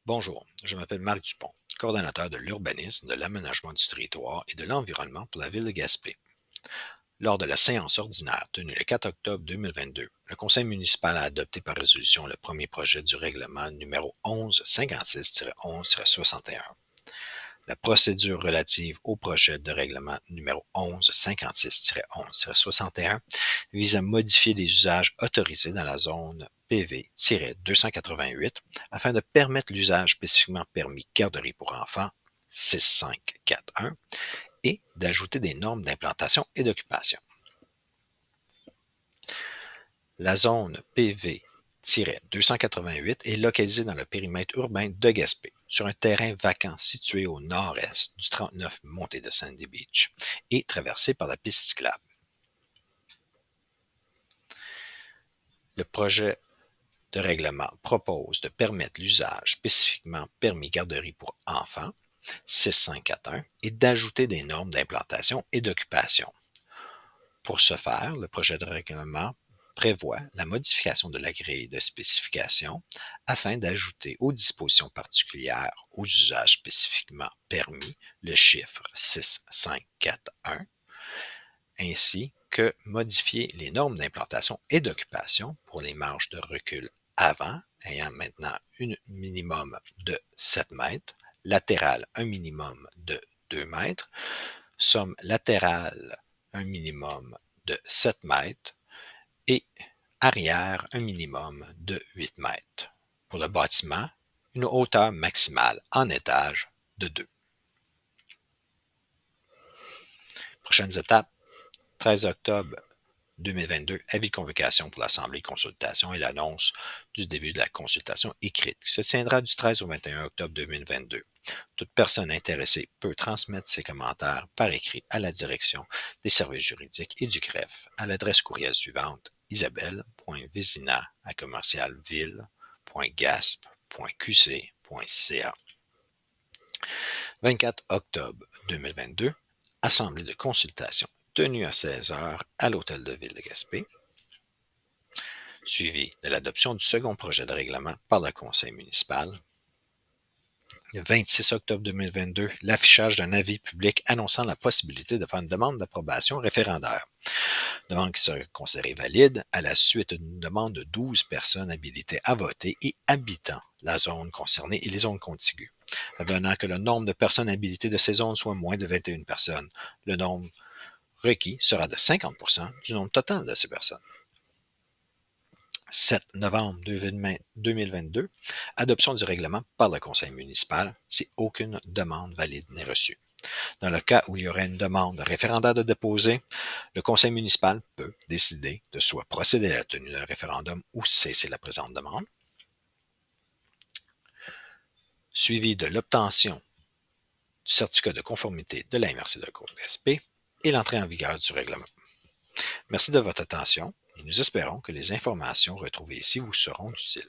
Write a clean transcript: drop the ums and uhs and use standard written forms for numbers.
Bonjour, je m'appelle Marc Dupont, coordonnateur de l'urbanisme, de l'aménagement du territoire et de l'environnement pour la ville de Gaspé. Lors de la séance ordinaire tenue le 4 octobre 2022, le conseil municipal a adopté par résolution le premier projet du règlement numéro 1156-11-61. La procédure relative au projet de règlement numéro 1156-11-61 vise à modifier des usages autorisés dans la zone PV-288 afin de permettre l'usage spécifiquement permis garderie pour enfants 6541 et d'ajouter des normes d'implantation et d'occupation. La zone PV-288 est localisée dans le périmètre urbain de Gaspé, sur un terrain vacant situé au nord-est du 39 Montée de Sandy Beach et traversé par la piste cyclable. Le projet de règlement propose de permettre l'usage spécifiquement permis garderie pour enfants 6541 et d'ajouter des normes d'implantation et d'occupation. Pour ce faire, le projet de règlement prévoit la modification de la grille de spécification afin d'ajouter aux dispositions particulières aux usages spécifiquement permis le chiffre 6541, ainsi que modifier les normes d'implantation et d'occupation pour les marges de recul avant, ayant maintenant un minimum de 7 mètres, latérale un minimum de 2 mètres, somme latérale un minimum de 7 mètres et arrière un minimum de 8 mètres. Pour le bâtiment, une hauteur maximale en étage de 2. Prochaines étapes, 13 octobre 2022, avis de convocation pour l'Assemblée consultation et l'annonce du début de la consultation écrite qui se tiendra du 13 au 21 octobre 2022. Toute personne intéressée peut transmettre ses commentaires par écrit à la direction des services juridiques et du greffe à l'adresse courriel suivante isabelle.vezina@commercialville.gasp.qc.ca. 24 octobre 2022, Assemblée de consultation tenue à 16 heures à l'Hôtel de Ville de Gaspé, suivi de l'adoption du second projet de règlement par le conseil municipal. Le 26 octobre 2022, l'affichage d'un avis public annonçant la possibilité de faire une demande d'approbation référendaire. Demande qui serait considérée valide à la suite d'une demande de 12 personnes habilitées à voter et habitant la zone concernée et les zones contiguës. Advenant que le nombre de personnes habilitées de ces zones soit moins de 21 personnes, le nombre requis sera de 50% du nombre total de ces personnes. 7 novembre 2022, adoption du règlement par le conseil municipal si aucune demande valide n'est reçue. Dans le cas où il y aurait une demande référendaire de déposer, le conseil municipal peut décider de soit procéder à la tenue d'un référendum ou cesser la présente demande. Suivi de l'obtention du certificat de conformité de la MRC de Côte-Gaspé et l'entrée en vigueur du règlement. Merci de votre attention et nous espérons que les informations retrouvées ici vous seront utiles.